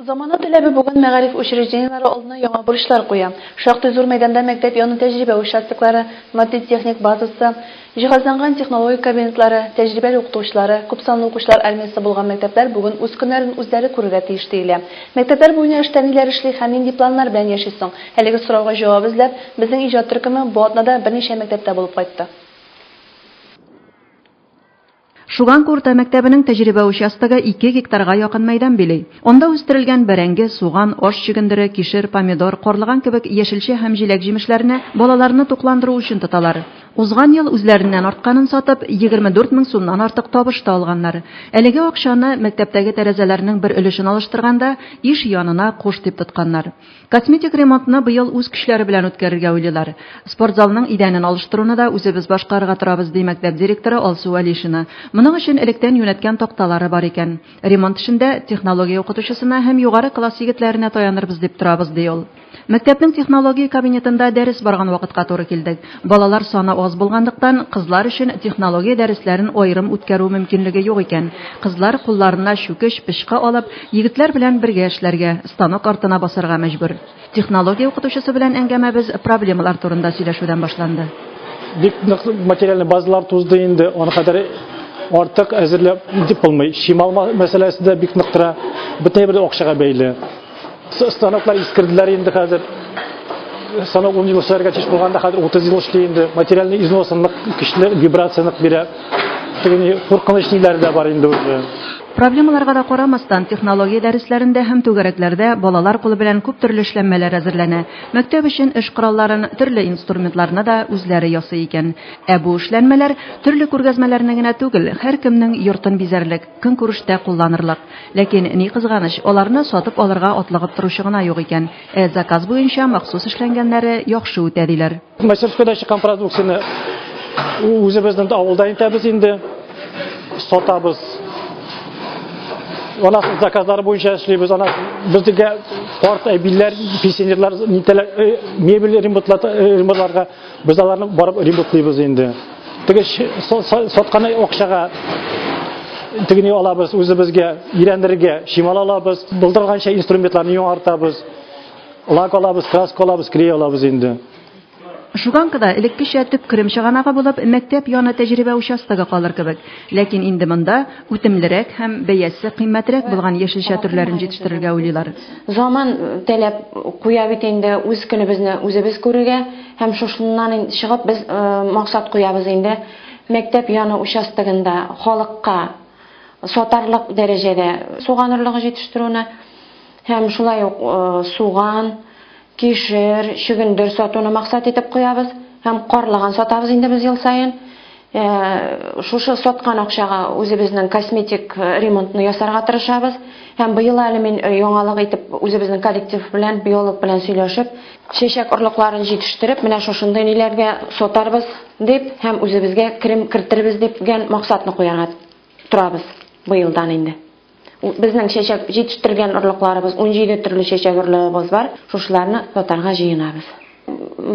Замана таләбе бүген мәгариф учреждениеләре алдына яңа бурычлар куя. Шактый зур мәйданда мәктәп яны тәҗрибә участоклары, матди-техник базасы, җиһазланган технологик кабинетлары, тәҗрибәле укытучылары, күпсанлы укучылар армиясе булган мәктәпләр бүген үз көннәрен үзләре күрергә тиеш диелә. Мәктәпләр буенча эштә ниләр эшли һәм нинди планнар белән яши соң? Әлеге сорауга җавап эзләп, безнең иҗат төркеме бу атнада берничә мәктәптә булып кайтты. Шуганка урта мәктәбенең тәҗрибә участогы 2 гектарга якын мәйдан били. Онда үстерелгән бәрәңге, суган, аш чөгендере, кишер, помидор, карлыган кебек яшелчә һәм җиләк җимешләренә балаларны тукландыру өчен тоталар. Узган ел үзләреннән артканын сатып 24 мең сумнан артык табыш та алганнар. Әлеге акчаны мәктәптәге тәрәзәләрнең бер өлешен алыштырганда иш янына куш дип тотканнар. Косметик ремонтны быел үз көчләре белән үткәрергә уйлыйлар. Спортзалның идәнен алыштыруны да үзебез башкарырга торабыз ди мәктәп директоры Алсу Алишина. Моның өчен электән юнәткән такталары бар икән. Ремонт эшендә технология укытучысына һәм югары класс егетләренә таянырбыз дип торабыз ди ул. Мәктәпнең технология кабинетында дәрес барган вакытка туры килдек. Балалар саны аз булгандыктан, кызлар өчен технология дәресләрен аерым үткәрү мөмкинлеге юк икән. Кызлар кулларына чүкеч, пычка алып, егетләр белән бергә эшләргә, станок артына басарга мәҗбүр. Технология укытучысы белән әңгәмәбез проблемалар турында сөйләшүдән башланды. Бик нык материальный базалар тузды инде, аны кадәр артык әзерләп дип булмый. Шимал мәсьәләсе дә бик нык тора. Бөтен бер акчага бәйле. Станоклар искерделәр инде хәзер. Станок 10 ел эшләргә тиеш булганда хәзер 30 ел эшли инде. Материальный износынлык, көчле вибрациянык бирә. Тегене куркыныч ниләр дә бар инде үзе. Проблемаларга да карамастан, технология дәресләрендә һәм түгәрәкләрдә балалар кулы белән күп төрле эшләнмәләр әзерләнә. Мәктәп өчен эш коралларын, төрле инструментларны да үзләре ясый икән. Бу эшләнмәләр төрле күргәзмәләрне генә түгел, һәркемнең йортын бизәрлек, көнкүрештә кулланырлык. Ләкин ни кызганыч, аларны сатып алырга атлыгып торучы гына юк икән. Заказ буенча махсус эшләнгәннәре яхшы үтә диләр. Мастерскойда чыккан продукцияны үзебезнең авылда итәбез инде, сатабыз. Ана заказлар буенча эшлибез, ана безгә карт әбиләр, пенсионерлар мебель ремонтларга без аларны барып ремонтлыйбыз инде. Теге саткан акчага тегене алабыз, үзебезгә өйрәнергә, шимал алабыз, булдырганча инструментларны яңартабыз. Лак алабыз, краска алабыз, клей алабыз инде. Шуганкада элеккечә төп керем чыганагы булып мәктәп яны тәҗрибә участогы калыр кебек. Ләкин инде монда үтемлерәк һәм бәясе кыйммәтрәк булган яшелчә төрләрен җитештерергә уйлыйлар. Заман таләп куя бит инде үз көнебезне үзебез күрергә һәм шушыннан чыгып без максат куябыз инде мәктәп яны участогында халыкка сатарлык дәрәҗәдә суганырлыгы җитештерүне һәм шулай ук суган кишер, чөгендер сатуны максат итеп куябыз һәм карлыган сатабыз инде без ел сайын. Шушы саткан акчага үзебезнең косметик ремонтны ясарга тырышабыз һәм быел әле мин яңалык итеп үзебезнең коллектив белән, биолог белән сөйләшеп, чәчәк орлыкларын җитештереп, менә шушындай ниләргә сатарбыз дип һәм үзебезгә керем керттербез дигән максатны куярга торабыз быелдан инде. Безнең чәчәк җитештергән орлыкларыбыз 17 төрле чәчәк орлыгыбыз бар. Шушларны сатарга җыенабыз.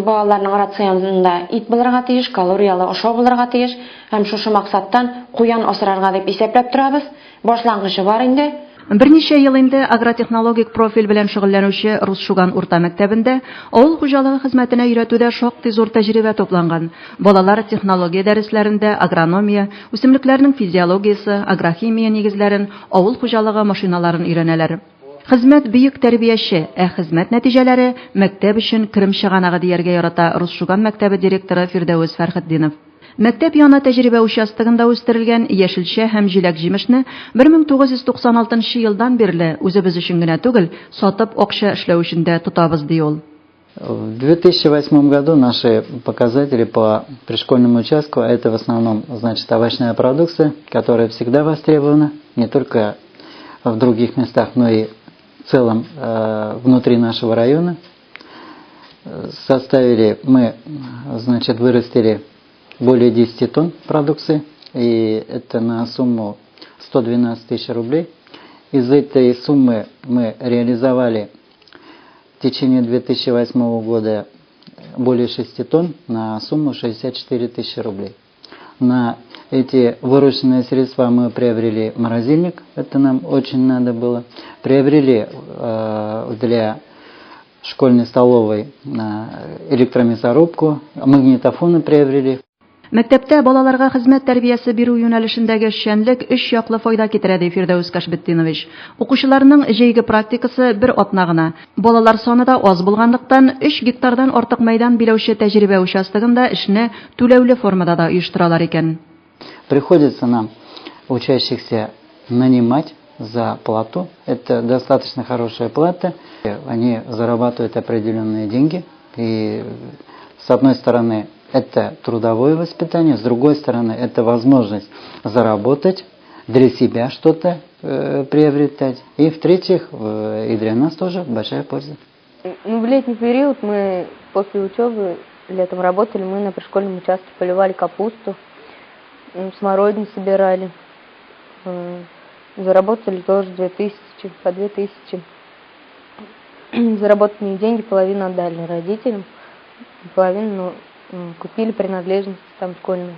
Балаларның рационында ит булырга тиеш, калориялы ашау булырга тиеш һәм шушы максаттан куян асрарга дип исәпләп торабыз. Башлангычы бар инде. Берничә ел инде агротехнологик профиль белән шөгыльләнүче Рус Шуган урта мәктәбендә авыл хуҗалыгы хезмәтенә өйрәтүдә шактый зур тәҗрибә топланган. Балалар технология дәресләрендә агрономия, үсемлекләрнең физиологиясе, агрохимия нигезләрен, авыл хуҗалыгы машиналарын өйрәнәләр. Хезмәт бөек тәрбияче, хезмәт нәтиҗәләре мәктәп өчен керем чыганагы дияргә ярата Рус Шуган мәктәбе директоры Фирдәүс Фәрхетдинов. Мәктәп яны тәҗрибә участогында үстерелгән яшелчә һәм җиләк җимешне 1996 елдан бирле үзебез өчен генә түгел, сатып акча эшләү өчен дә тотабыз ди ул. В 2008 году наши показатели по пришкольному участку это в основном, значит, овощная продукция, которая всегда востребована, не только в других местах, но и в целом внутри нашего района. Мы, значит, вырастили более 10 тонн продукции, и это на сумму 112 тысяч рублей. Из этой суммы мы реализовали в течение 2008 года более 6 тонн на сумму 64 тысячи рублей. На эти вырученные средства мы приобрели морозильник, это нам очень надо было. Приобрели для школьной столовой электромясорубку, магнитофоны приобрели. Мәктәптә балаларга хезмәт тәрбиясе бирү юнәлешендәге эшчәнлек өч яклы файда китерә ди Фирдәүс Кашбетдинович. Укучыларның җәйге практикасы бер атна гына. Балалар саны да аз булганлыктан 3 гектардан артык мәйдан биләүче тәҗрибә участогында эшне түләүле формада да оештыралар икән. Приходится нам учащихся нанимать за плату. Это достаточно хорошая плата. Они зарабатывают определенные деньги. И с одной стороны, это трудовое воспитание, с другой стороны, это возможность заработать, для себя что-то приобретать. И в-третьих, и для нас тоже большая польза. В летний период мы после учебы летом работали, мы на пришкольном участке поливали капусту, смородину собирали. Заработали тоже 2000, по 2000. Заработанные деньги половину отдали родителям, половину купили принадлежности там школьные.